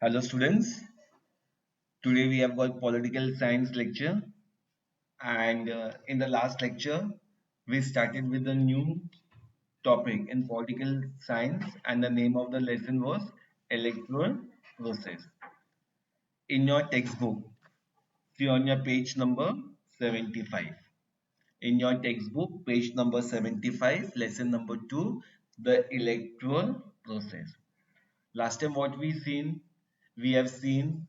Hello students, today we have got political science lecture and in the last lecture we started with a new topic in political science and the name of the lesson was electoral process. In your textbook, see on your page number 75. In your textbook, page number 75, lesson number 2, the electoral process. Last time what we have seen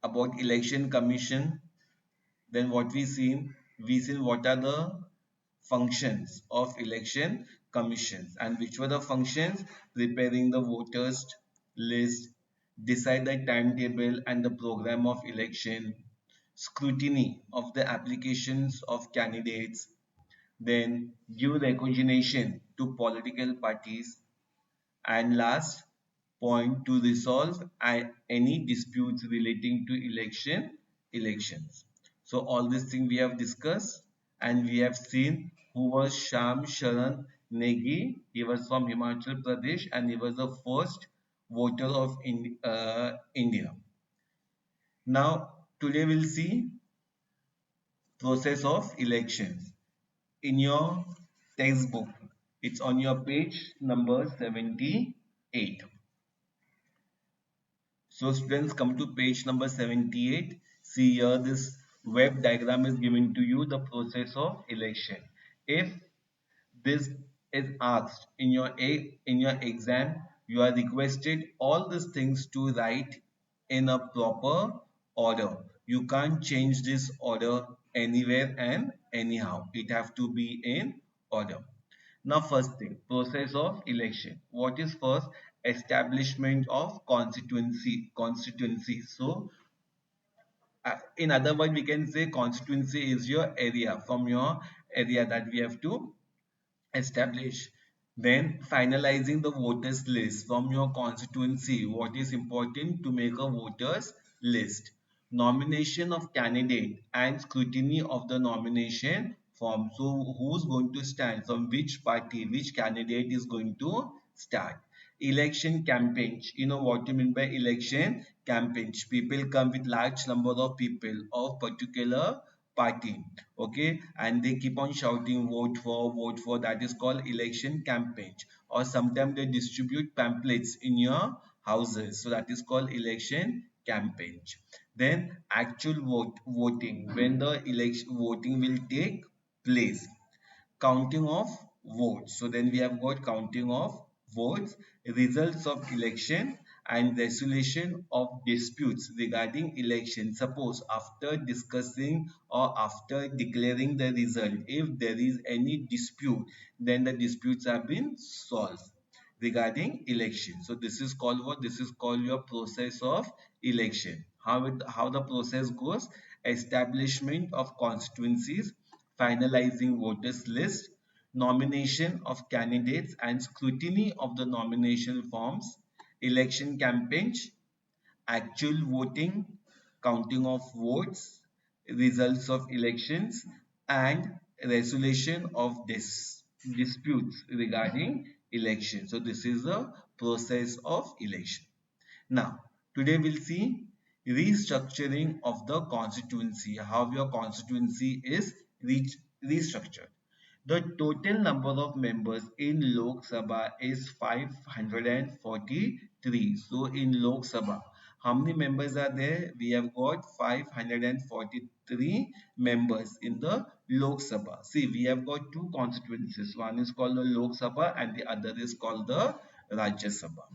about election commission. Then what we seen what are the functions of election commissions and which were the functions: preparing the voters list, decide the timetable and the program of election, scrutiny of the applications of candidates, then give recognition to political parties, and last point to resolve any disputes relating to elections. So all these things we have discussed and we have seen who was Sham Sharan Negi. He was from Himachal Pradesh and he was the first voter of India. Now today we'll see process of elections in your textbook. It's on your page number 78. So students, come to page number 78. See here, this web diagram is given to you the process of election. If this is asked in your exam, you are requested all these things to write in a proper order. You can't change this order anywhere and anyhow. It have to be in order. Now, first thing, process of election. What is first? Establishment of Constituency. So, in other words, we can say constituency is your area, from your area that we have to establish. Then finalizing the voters list from your constituency. What is important to make a voters list? Nomination of candidate and scrutiny of the nomination form. So who's going to stand from which party, which candidate is going to start? Election campaigns. You know what you mean by election campaigns? People come with large number of people of particular party, okay, and they keep on shouting vote for. That is called election campaign. Or sometimes they distribute pamphlets in your houses, so that is called election campaign. Then actual voting, when the election voting will take place. Counting of votes. So then we have got counting of votes, results of election, and resolution of disputes regarding election. Suppose after discussing or after declaring the result, if there is any dispute, then the disputes have been solved regarding election. So this is called what? This is called your process of election. How the process goes: establishment of constituencies, finalizing voters list, nomination of candidates and scrutiny of the nomination forms, election campaigns, actual voting, counting of votes, results of elections, and resolution of disputes regarding election. So this is the process of election. Now, today we'll see restructuring of the constituency, how your constituency is restructured. The total number of members in Lok Sabha is 543. So in Lok Sabha, how many members are there? We have got 543 members in the Lok Sabha. See, we have got two constituencies. One is called the Lok Sabha and the other is called the Rajya Sabha.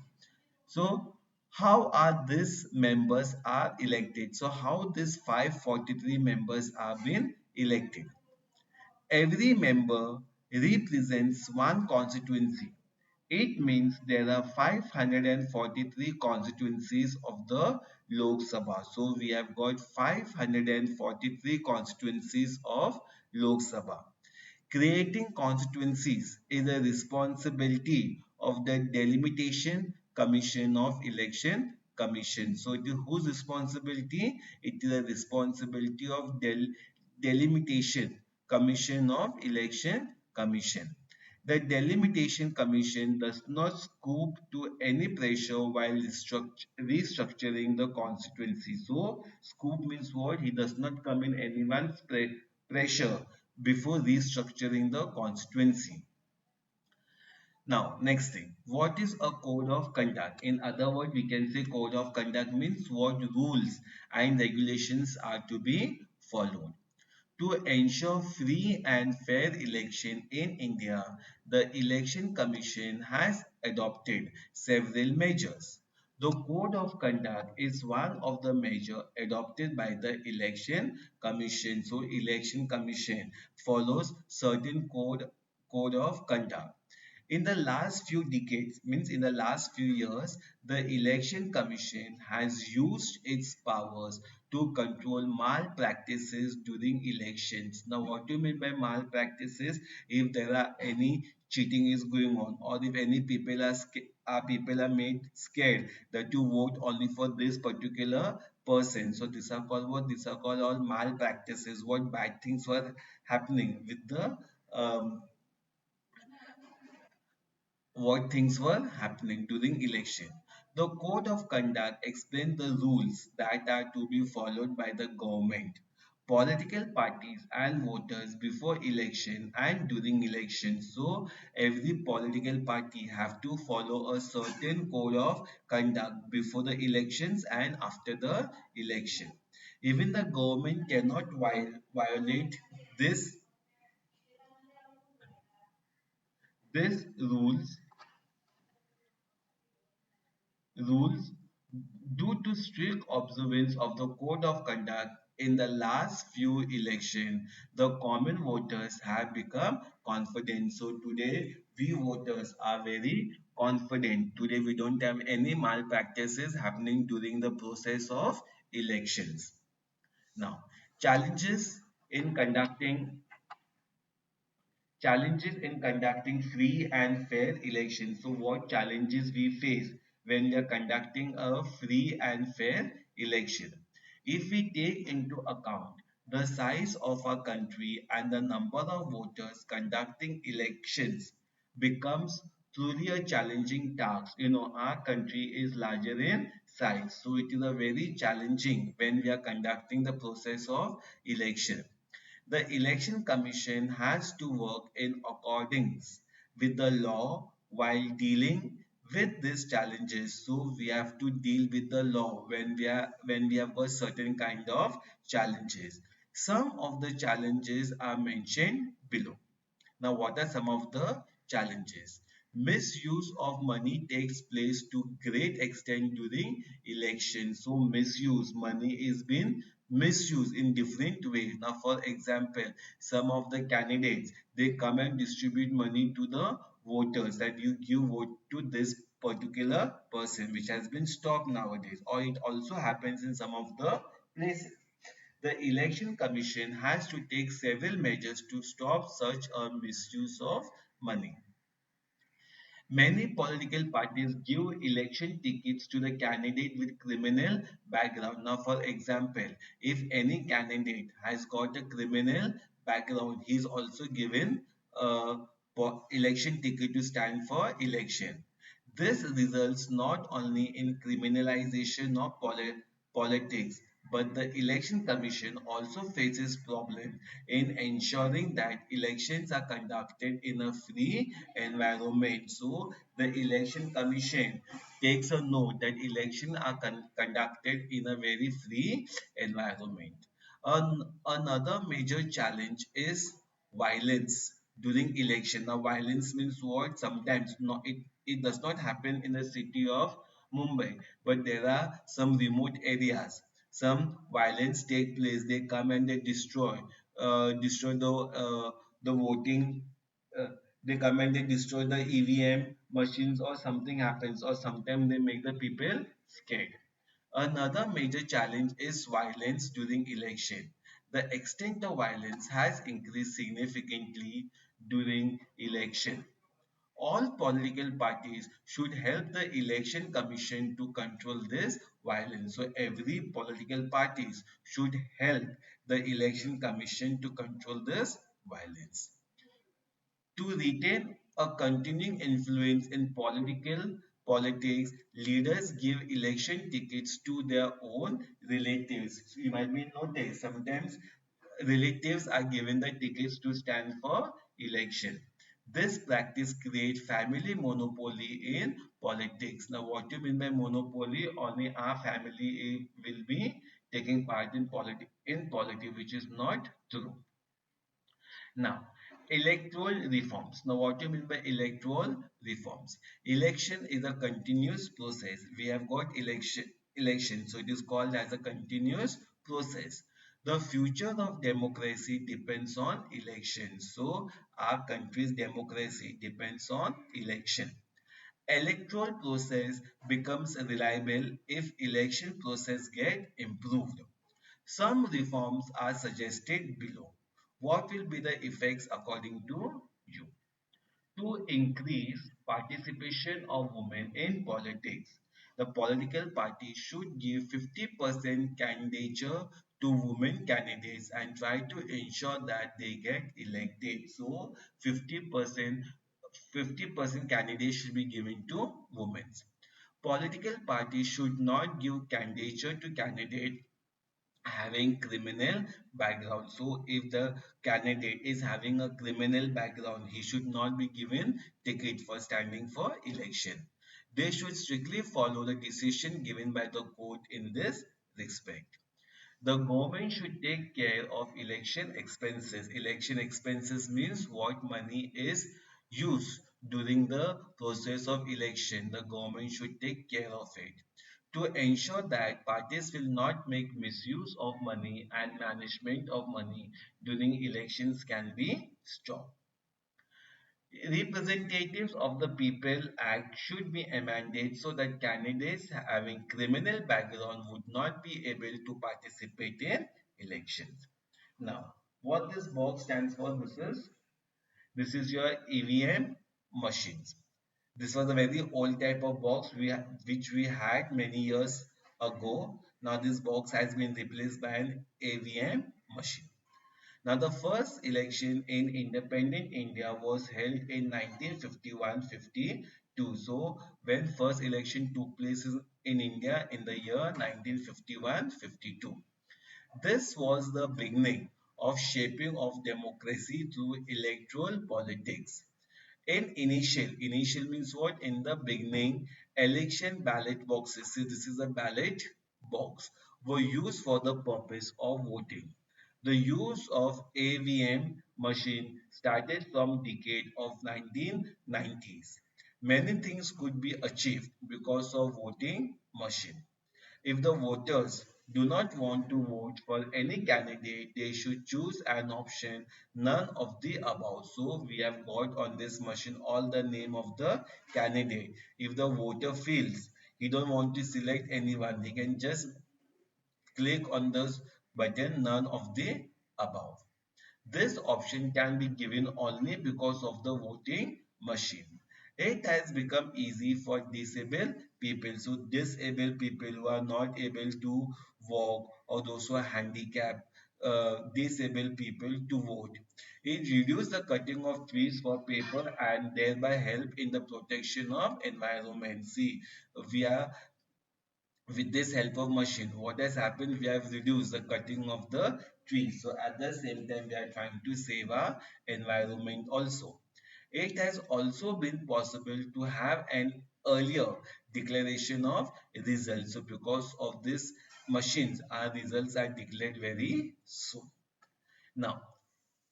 So how are these members are elected? So how these 543 members are being elected? Every member represents one constituency. It means there are 543 constituencies of the Lok Sabha. So we have got 543 constituencies of Lok Sabha. Creating constituencies is a responsibility of the Delimitation Commission of Election Commission. So it is whose responsibility? It is a responsibility of Delimitation Commission of Election Commission. The Delimitation Commission does not scoop to any pressure while restructuring the constituency. So, scoop means what? He does not come in anyone's pressure before restructuring the constituency. Now, next thing, what is a code of conduct? In other words, we can say code of conduct means what rules and regulations are to be followed. To ensure free and fair election in India, the Election Commission has adopted several measures. The Code of Conduct is one of the measures adopted by the Election Commission. So, Election Commission follows certain code of conduct. In the last few decades, means in the last few years, the Election Commission has used its powers to control malpractices during elections. Now, what do you mean by malpractices? If there are any cheating is going on, or if any people are made scared that to vote only for this particular person. So these are called what? These are called all malpractices. What bad things were happening with the um, what things were happening during election. The code of conduct explains the rules that are to be followed by the government, political parties and voters before election and during election. So every political party have to follow a certain code of conduct before the elections and after the election. Even the government cannot violate this this rules due to strict observance of the code of conduct in the last few elections, the common voters have become confident. So today, we voters are very confident. Today, we don't have any malpractices happening during the process of elections. Now, challenges in conducting challenges in conducting free and fair elections. So, what challenges we face when we are conducting a free and fair election? If we take into account the size of our country and the number of voters conducting elections becomes truly a challenging task. Our country is larger in size, so it is a very challenging when we are conducting the process of election. The Election Commission has to work in accordance with the law while dealing with these challenges. So we have to deal with the law when we have got certain kind of challenges. Some of the challenges are mentioned below. Now, what are some of the challenges? Misuse of money takes place to great extent during elections. So, misuse money is being misused in different ways. Now, for example, some of the candidates they come and distribute money to the voters that you give vote to this particular person, which has been stopped nowadays, or it also happens in some of the places. The Election Commission has to take several measures to stop such a misuse of money. Many political parties give election tickets to the candidate with criminal background. Now, for example, if any candidate has got a criminal background, he is also given a election ticket to stand for election. This results not only in criminalization of politics, but the Election Commission also faces problem in ensuring that elections are conducted in a free environment. So the Election Commission takes a note that elections are conducted in a very free environment. Another major challenge is violence during election. Now, violence means what? Sometimes not it does not happen in the city of Mumbai, but there are some remote areas. Some violence take place. They come and they destroy the voting. Uh, they come and they destroy the EVM machines, or something happens, or sometimes they make the people scared. Another major challenge is violence during election. The extent of violence has increased significantly during election. All political parties should help the election commission to control this violence. So every political parties should help the election commission to control this violence. To retain a continuing influence in politics. Leaders give election tickets to their own relatives. You might be noticed sometimes relatives are given the tickets to stand for election. This practice creates family monopoly in politics. Now, what do you mean by monopoly? Only our family will be taking part in politics, which is not true. Now, electoral reforms. Now, what do you mean by electoral reforms? Election is a continuous process. We have got election, so it is called as a continuous process. The future of democracy depends on election. So, our country's democracy depends on election. Electoral process becomes reliable if election process get improved. Some reforms are suggested below. What will be the effects according to you? To increase participation of women in politics, the political party should give 50% candidature to women candidates and try to ensure that they get elected. So 50% 50% candidates should be given to women. Political parties should not give candidature to candidate having criminal background. So if the candidate is having a criminal background, he should not be given ticket for standing for election. They should strictly follow the decision given by the court in this respect. The government should take care of election expenses. Election expenses means what money is used during the process of election. The government should take care of it. To ensure that parties will not make misuse of money and management of money during elections can be stopped. Representatives of the People Act should be amended so that candidates having criminal background would not be able to participate in elections. Now, what this box stands for, this is your EVM machines. This was a very old type of box which we had many years ago. Now this box has been replaced by an AVM machine. Now, the first election in independent India was held in 1951-52. So, when first election took place in India in the year 1951-52. This was the beginning of shaping of democracy through electoral politics. In initial means what? In the beginning, election ballot boxes, see this is a ballot box, were used for the purpose of voting. The use of AVM machine started from decade of 1990s. Many things could be achieved because of voting machine. If the voters do not want to vote for any candidate, they should choose an option none of the above. So we have got on this machine all the name of the candidate. If the voter feels he don't want to select anyone, he can just click on this button none of the above. This option can be given only because of the voting machine. It has become easy for disabled people. So disabled people who are not able to walk or those who are handicapped, disabled people to vote. It reduces the cutting of trees for paper and thereby help in the protection of environment. See, we are with this help of machine, what has happened, we have reduced the cutting of the trees, so at the same time we are trying to save our environment also. It has also been possible to have an earlier declaration of results, so because of this machines our results are declared very soon. Now,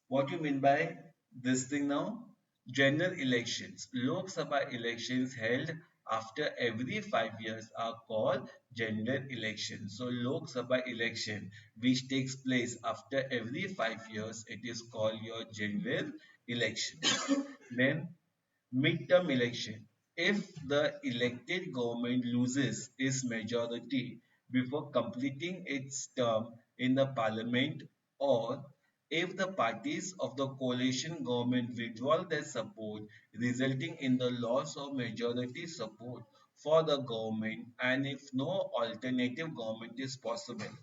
what you mean by this thing now? General elections. Lok Sabha elections held after every 5 years are called general elections. So Lok Sabha election which takes place after every 5 years, it is called your general election. Then midterm election. If the elected government loses its majority before completing its term in the parliament, or if the parties of the coalition government withdraw their support, resulting in the loss of majority support for the government, and if no alternative government is possible,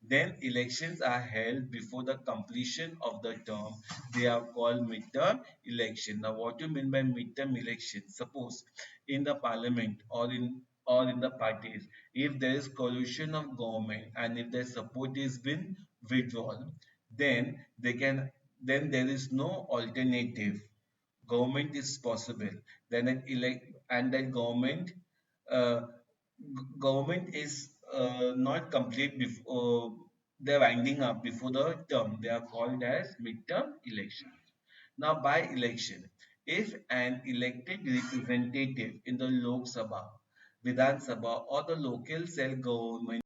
then elections are held before the completion of the term. They are called midterm election. Now, what do you mean by midterm election? Suppose in the parliament or in the parties, if there is coalition of government and if their support is been withdrawn, then they can then there is no alternative government is possible. Then an elect and that uh, government is not complete before they're winding up before the term. They are called as midterm elections. Now, by election, if an elected representative in the Lok Sabha, Vidhan Sabha, or the local self government